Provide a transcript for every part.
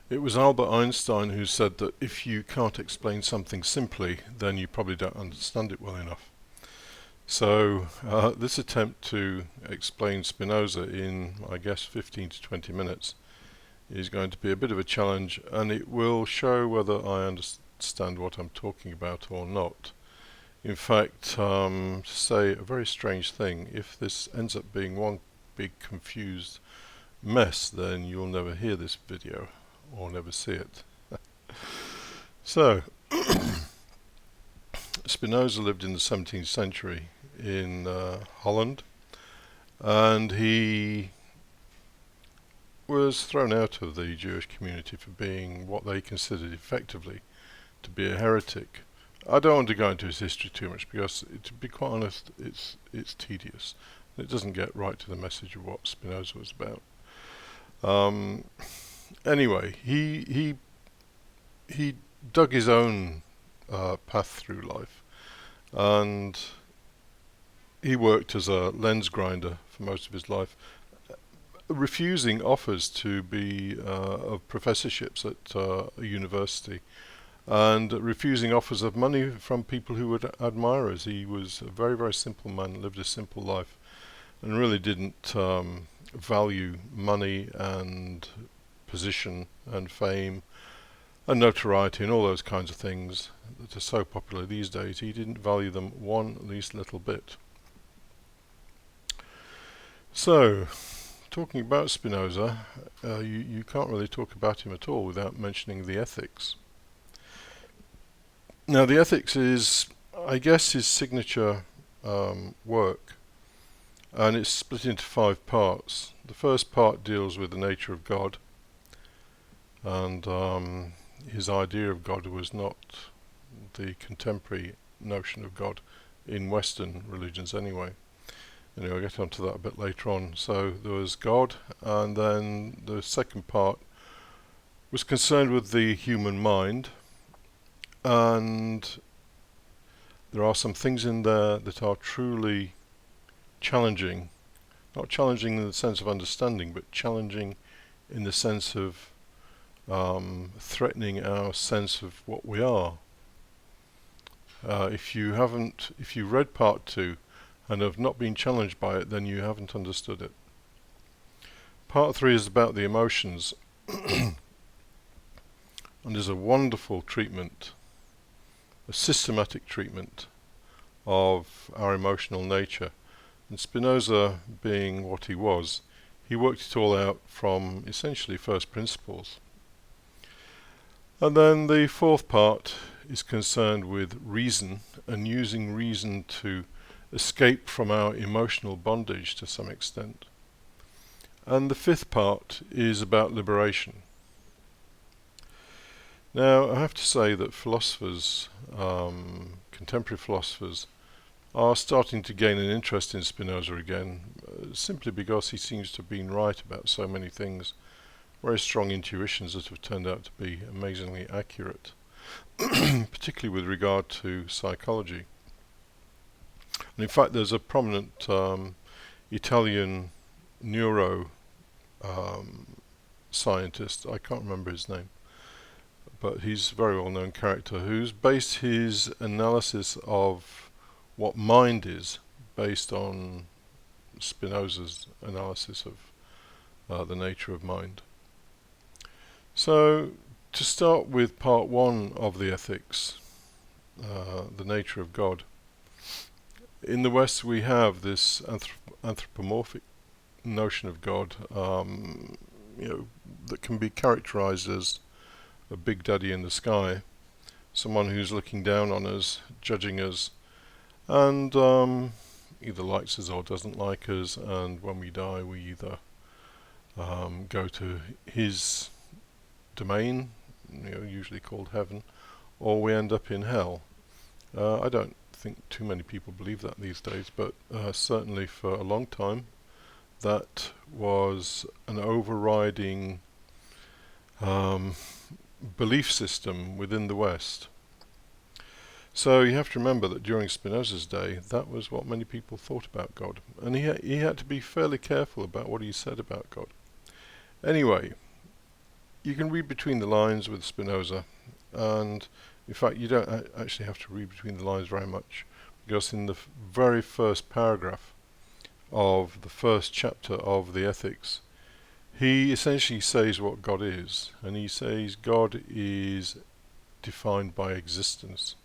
It was Albert Einstein who said that if you can't explain something simply, then you probably don't understand it well enough. So this attempt to explain Spinoza in, I guess, 15 to 20 minutes is going to be a bit of a challenge, and it will show whether I understand what I'm talking about or not. In fact, to say a very strange thing, if this ends up being one big confused mess, then you'll never hear this video or never see it. So, Spinoza lived in the 17th century in Holland, and he was thrown out of the Jewish community for being what they considered effectively to be a heretic. I don't want to go into his history too much because, to be quite honest, it's tedious. It doesn't get right to the message of what Spinoza was about. Anyway, he dug his own path through life, and he worked as a lens grinder for most of his life, refusing offers to be of professorships at a university, and refusing offers of money from people who would admire us. He was a very, very simple man, lived a simple life, and really didn't value money and position and fame and notoriety and all those kinds of things that are so popular these days. He didn't value them one least little bit. So, talking about Spinoza, you can't really talk about him at all without mentioning the ethics. Now, the ethics is, I guess, his signature work, and it's split into 5 parts. The first part deals with the nature of God, and his idea of God was not the contemporary notion of God in Western religions anyway. Anyway, I'll get onto that a bit later on. So there was God, and then the second part was concerned with the human mind, and there are some things in there that are truly challenging. Not challenging in the sense of understanding, but challenging in the sense of threatening our sense of what we are. If you read part 2 and have not been challenged by it, then you haven't understood it. Part 3 is about the emotions, and there's a wonderful treatment, a systematic treatment of our emotional nature. And Spinoza, being what he was, he worked it all out from essentially first principles. And then the 4th part is concerned with reason, and using reason to escape from our emotional bondage to some extent. And the 5th part is about liberation. Now, I have to say that philosophers, contemporary philosophers, are starting to gain an interest in Spinoza again, simply because he seems to have been right about so many things, very strong intuitions that have turned out to be amazingly accurate, particularly with regard to psychology. And in fact, there's a prominent Italian neuro scientist, I can't remember his name, but he's a very well-known character, who's based his analysis of what mind is based on Spinoza's analysis of the nature of mind. So, to start with part 1 of the ethics, the nature of God. In the West we have this anthropomorphic notion of God, that can be characterized as a big daddy in the sky, someone who's looking down on us, judging us, and either likes us or doesn't like us, and when we die we either go to his domain, usually called heaven, or we end up in hell. I don't think too many people believe that these days, but certainly for a long time that was an overriding belief system within the West. So you have to remember that during Spinoza's day, that was what many people thought about God, and he had to be fairly careful about what he said about God. Anyway, you can read between the lines with Spinoza, and in fact you don't actually have to read between the lines very much, because in the very first paragraph of the first chapter of the Ethics, he essentially says what God is, and he says God is defined by existence.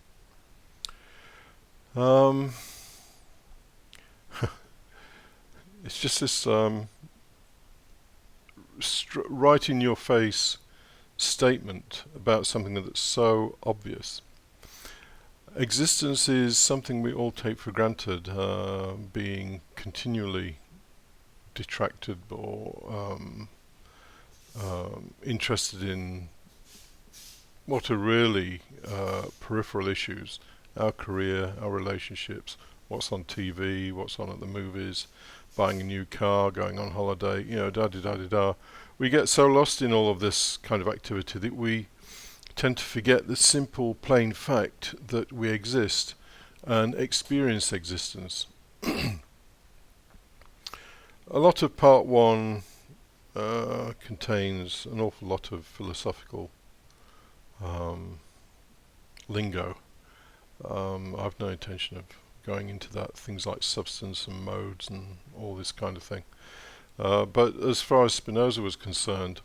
It's just this right in your face statement about something that's so obvious. Existence is something we all take for granted, being continually detracted or interested in what are really peripheral issues: our career, our relationships, what's on TV, what's on at the movies, buying a new car, going on holiday, da-da-da-da-da. We get so lost in all of this kind of activity that we tend to forget the simple, plain fact that we exist and experience existence. A lot of part one contains an awful lot of philosophical lingo. I've no intention of going into that, things like substance and modes and all this kind of thing. But as far as Spinoza was concerned,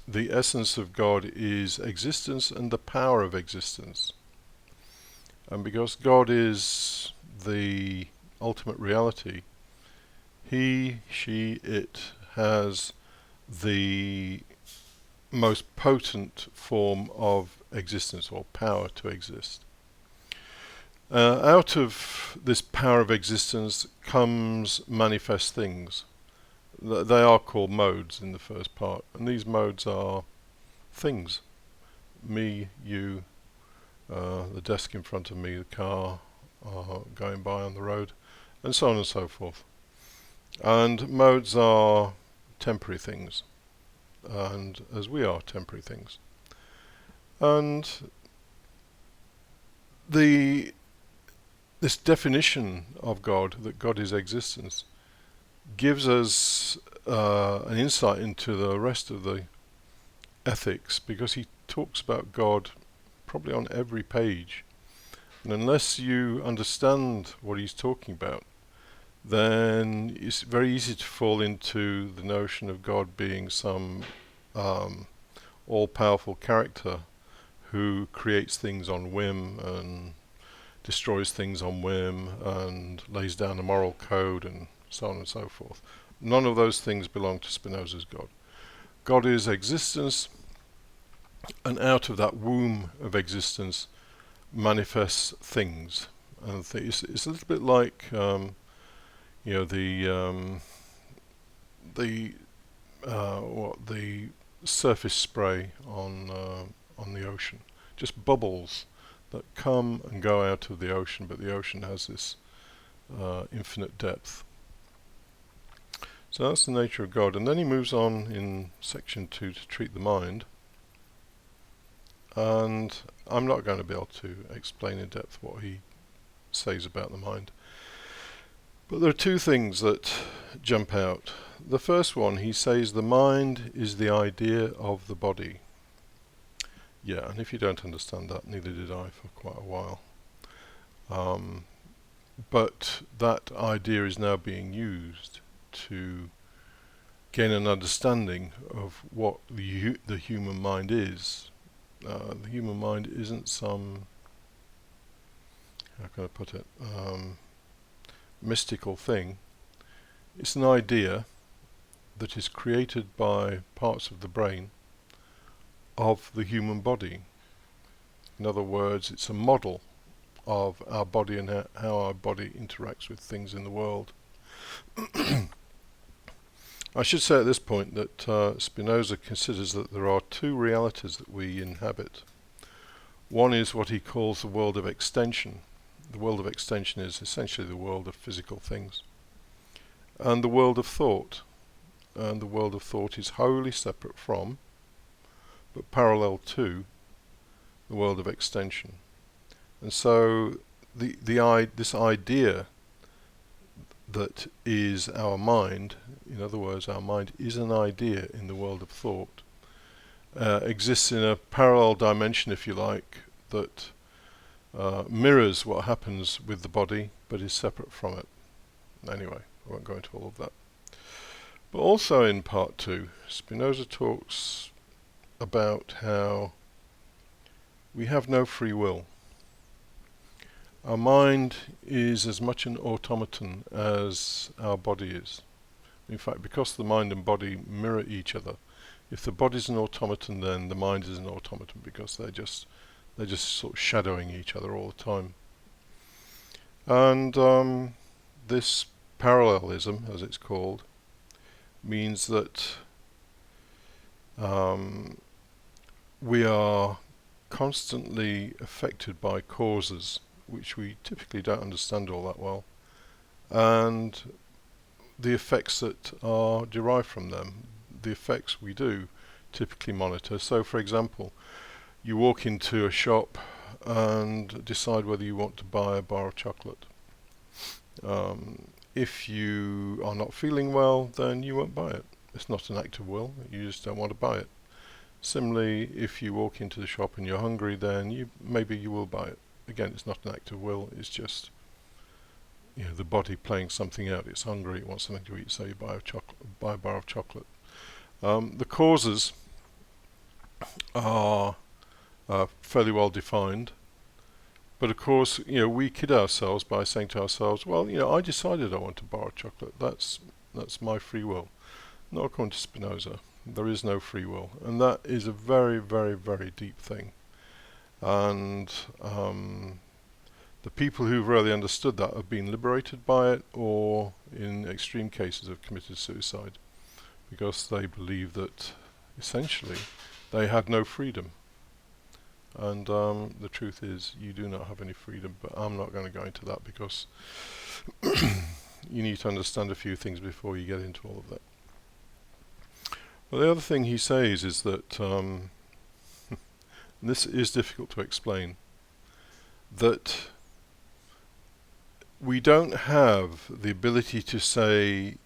the essence of God is existence and the power of existence. And because God is the ultimate reality, he, she, it has the most potent form of existence, or power to exist. Out of this power of existence comes manifest things. They are called modes in the first part, and these modes are things. Me, you, the desk in front of me, the car going by on the road, and so on and so forth. And modes are temporary things, and as we are temporary things. And this definition of God, that God is existence, gives us an insight into the rest of the ethics, because he talks about God probably on every page. And unless you understand what he's talking about, then it's very easy to fall into the notion of God being some all-powerful character who creates things on whim and destroys things on whim and lays down a moral code and so on and so forth. None of those things belong to Spinoza's God. God is existence, and out of that womb of existence manifests things. And it's a little bit like the surface spray on the ocean, just bubbles that come and go out of the ocean, but the ocean has this infinite depth. So that's the nature of God. And then he moves on in section 2 to treat the mind. And I'm not going to be able to explain in depth what he says about the mind. But there are two things that jump out. The first one, he says the mind is the idea of the body. Yeah, and if you don't understand that, neither did I for quite a while. But that idea is now being used to gain an understanding of what the human mind is. The human mind isn't some, how can I put it, mystical thing. It's an idea that is created by parts of the brain of the human body. In other words, it's a model of our body and how our body interacts with things in the world. I should say at this point that Spinoza considers that there are two realities that we inhabit. One is what he calls the world of extension. The world of extension is essentially the world of physical things. And the world of thought. And the world of thought is wholly separate from, but parallel to, the world of extension. And so this idea that is our mind, in other words, our mind is an idea in the world of thought, exists in a parallel dimension, if you like, that mirrors what happens with the body, but is separate from it. Anyway, I won't go into all of that. But also in part 2, Spinoza talks about how we have no free will. Our mind is as much an automaton as our body is. In fact, because the mind and body mirror each other, if the body's an automaton, then the mind is an automaton, because they're just sort of shadowing each other all the time. And this parallelism, as it's called, means that we are constantly affected by causes which we typically don't understand all that well, and the effects that are derived from them, the effects we do typically monitor. So, for example, you walk into a shop and decide whether you want to buy a bar of chocolate. If you are not feeling well, then you won't buy it. It's not an act of will, you just don't want to buy it. Similarly, if you walk into the shop and you're hungry, then maybe you will buy it. Again, it's not an act of will, it's just the body playing something out. It's hungry, it wants something to eat, so you buy a bar of chocolate. The causes are fairly well defined, but of course, we kid ourselves by saying to ourselves, well, I decided I want a bar of chocolate. That's my free will. Not according to Spinoza. There is no free will, and that is a very, very, very deep thing. And the people who've really understood that have been liberated by it, or in extreme cases have committed suicide, because they believe that essentially they had no freedom. And the truth is, you do not have any freedom, but I'm not going to go into that, because you need to understand a few things before you get into all of that. Well, the other thing he says is that, this is difficult to explain, that we don't have the ability to say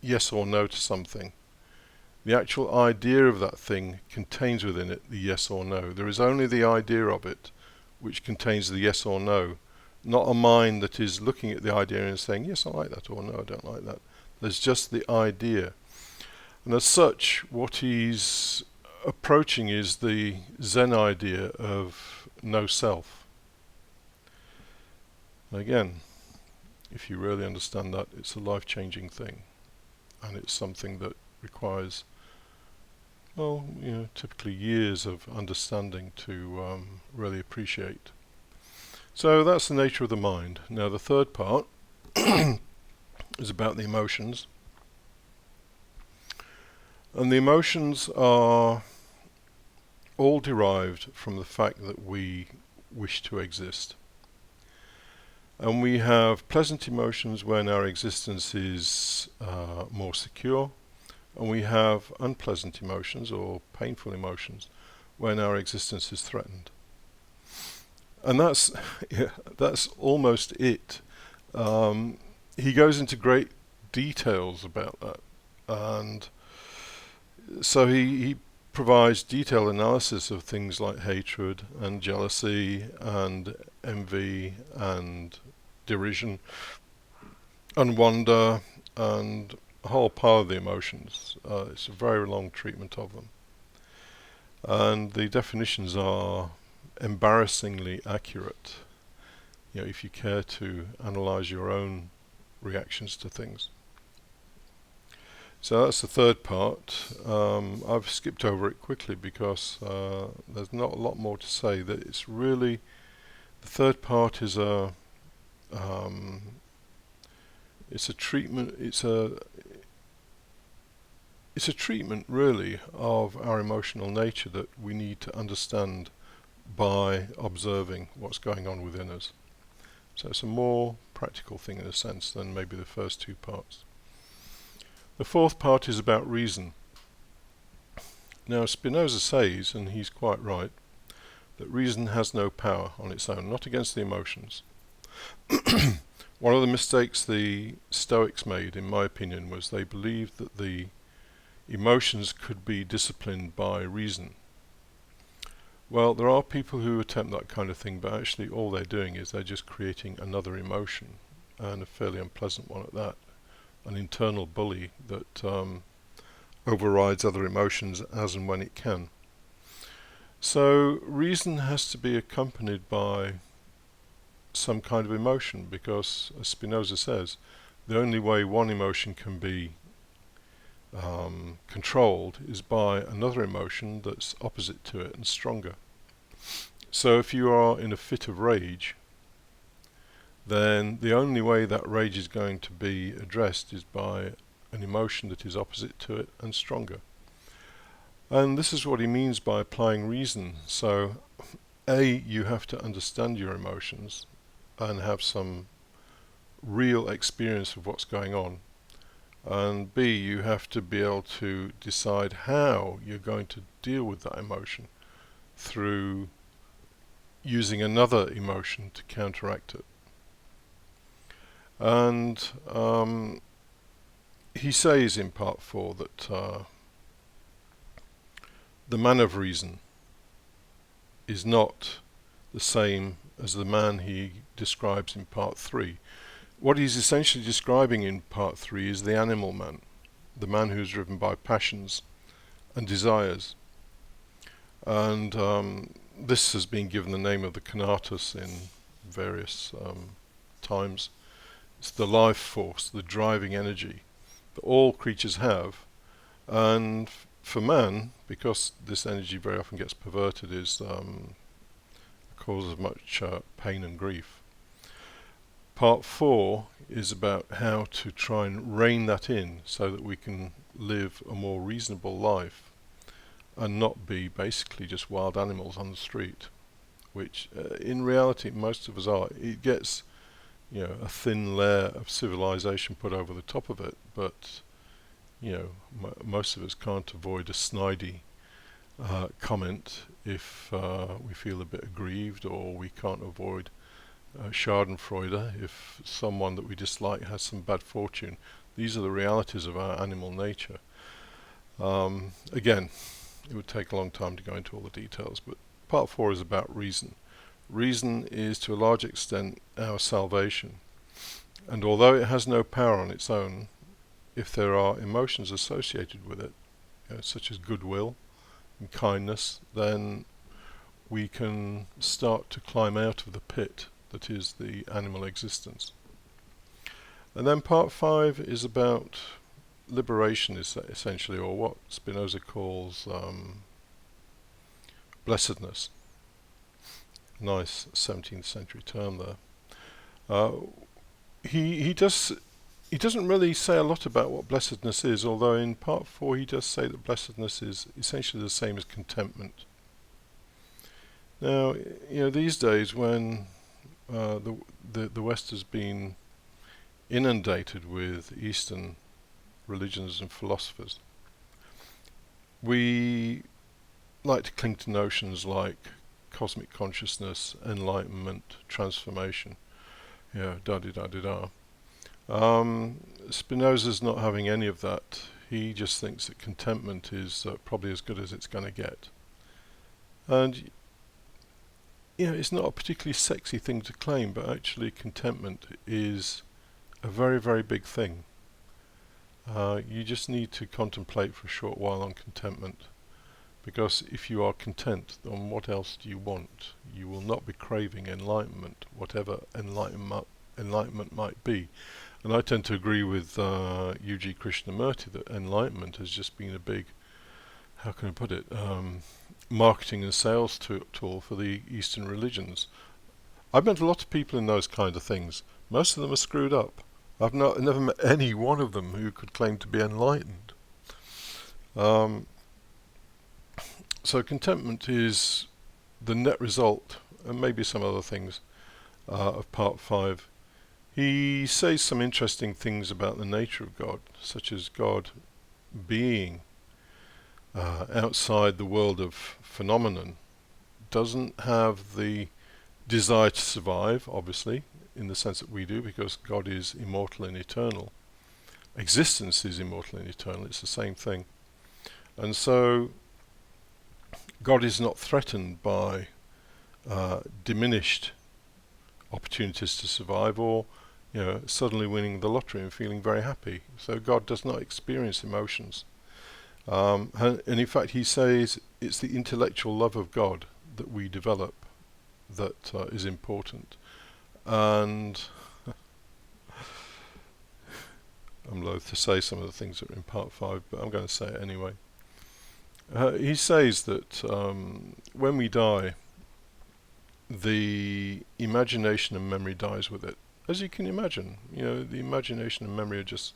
yes or no to something. The actual idea of that thing contains within it the yes or no. There is only the idea of it which contains the yes or no, not a mind that is looking at the idea and saying, yes, I like that, or no, I don't like that. There's just the idea. And as such, what he's approaching is the Zen idea of no self. Again, if you really understand that, it's a life-changing thing, and it's something that requires, well, typically years of understanding to really appreciate. So that's the nature of the mind. Now the third part is about the emotions. And the emotions are all derived from the fact that we wish to exist. And we have pleasant emotions when our existence is more secure, and we have unpleasant emotions or painful emotions when our existence is threatened. And that's almost it. He goes into great details about that, and so he provides detailed analysis of things like hatred and jealousy and envy and derision and wonder and a whole pile of the emotions. It's a very long treatment of them. And the definitions are embarrassingly accurate, if you care to analyze your own reactions to things. So that's the third part. I've skipped over it quickly because there's not a lot more to say. That it's really, the third part is it's a treatment. It's a treatment really of our emotional nature that we need to understand by observing what's going on within us. So it's a more practical thing in a sense than maybe the first two parts. The fourth part is about reason. Now Spinoza says, and he's quite right, that reason has no power on its own, not against the emotions. One of the mistakes the Stoics made, in my opinion, was they believed that the emotions could be disciplined by reason. Well, there are people who attempt that kind of thing, but actually all they're doing is they're just creating another emotion, and a fairly unpleasant one at that, an internal bully that overrides other emotions as and when it can. So reason has to be accompanied by some kind of emotion, because, as Spinoza says, the only way one emotion can be controlled is by another emotion that's opposite to it and stronger. So if you are in a fit of rage, then the only way that rage is going to be addressed is by an emotion that is opposite to it and stronger. And this is what he means by applying reason. So you have to understand your emotions and have some real experience of what's going on. And B, you have to be able to decide how you're going to deal with that emotion through using another emotion to counteract it. And he says in part 4 that the man of reason is not the same as the man he describes in part 3. What he's essentially describing in part 3 is the animal man, the man who's driven by passions and desires. And this has been given the name of the conatus in various times. It's the life force, the driving energy that all creatures have. And for man, because this energy very often gets perverted, is a cause of much pain and grief. Part 4 is about how to try and rein that in so that we can live a more reasonable life and not be basically just wild animals on the street, which in reality most of us are. It gets, a thin layer of civilization put over the top of it, but most of us can't avoid a snidey comment if we feel a bit aggrieved, or we can't avoid schadenfreude if someone that we dislike has some bad fortune. These are the realities of our animal nature. Again, it would take a long time to go into all the details, but part 4 is about reason. Reason is to a large extent our salvation, and although it has no power on its own, if there are emotions associated with it, such as goodwill and kindness, then we can start to climb out of the pit that is the animal existence. And then part 5 is about liberation, essentially, or what Spinoza calls blessedness. Nice 17th century term there. He doesn't really say a lot about what blessedness is, although in part 4 he does say that blessedness is essentially the same as contentment. Now, these days when the West has been inundated with Eastern religions and philosophers, we like to cling to notions like cosmic consciousness, enlightenment, transformation, da-di-da-di-da. Spinoza's not having any of that. He just thinks that contentment is probably as good as it's going to get. And it's not a particularly sexy thing to claim, but actually contentment is a very, very big thing. You just need to contemplate for a short while on contentment, because if you are content, then what else do you want? You will not be craving enlightenment, whatever enlightenment might be. And I tend to agree with U.G. Krishnamurti that enlightenment has just been a big, how can I put it, marketing and sales tool for the Eastern religions. I've met a lot of people in those kind of things. Most of them are screwed up. I've never met any one of them who could claim to be enlightened. So contentment is the net result, and maybe some other things, of part 5. He says some interesting things about the nature of God, such as God being outside the world of phenomenon, doesn't have the desire to survive, obviously, in the sense that we do, because God is immortal and eternal. Existence is immortal and eternal, it's the same thing. And so God is not threatened by diminished opportunities to survive, or suddenly winning the lottery and feeling very happy. So God does not experience emotions. And in fact, he says it's the intellectual love of God that we develop that is important. And I'm loath to say some of the things that are in part 5, but I'm going to say it anyway. He says that when we die, the imagination and memory dies with it. As you can imagine, the imagination and memory are just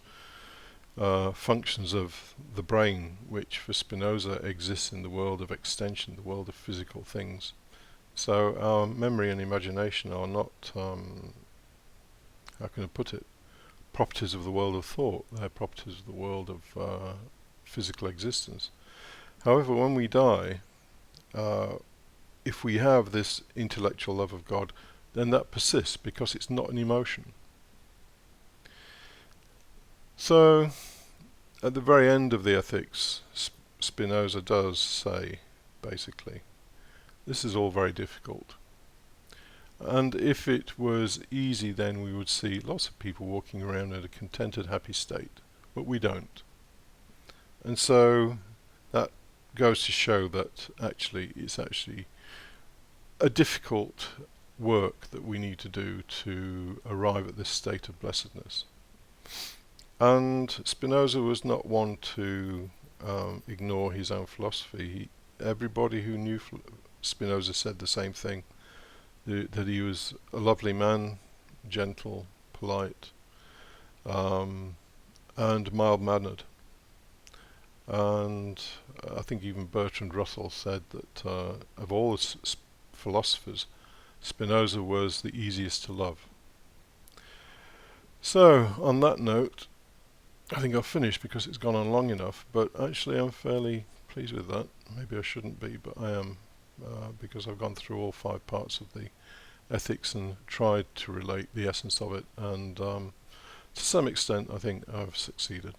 functions of the brain, which for Spinoza exists in the world of extension, the world of physical things. So our memory and imagination are not, how can I put it, properties of the world of thought. They're properties of the world of physical existence. However, when we die, if we have this intellectual love of God, then that persists because it's not an emotion. So, at the very end of the Ethics, Spinoza does say, basically, this is all very difficult. And if it was easy, then we would see lots of people walking around in a contented, happy state. But we don't. And so that goes to show that it's actually a difficult work that we need to do to arrive at this state of blessedness. And Spinoza was not one to ignore his own philosophy. Everybody who knew Spinoza said the same thing, that he was a lovely man, gentle, polite, and mild-mannered. And I think even Bertrand Russell said that of all the philosophers, Spinoza was the easiest to love. So, on that note, I think I'll finish because it's gone on long enough, but actually I'm fairly pleased with that. Maybe I shouldn't be, but I am, because I've gone through all 5 parts of the ethics and tried to relate the essence of it, and to some extent I think I've succeeded.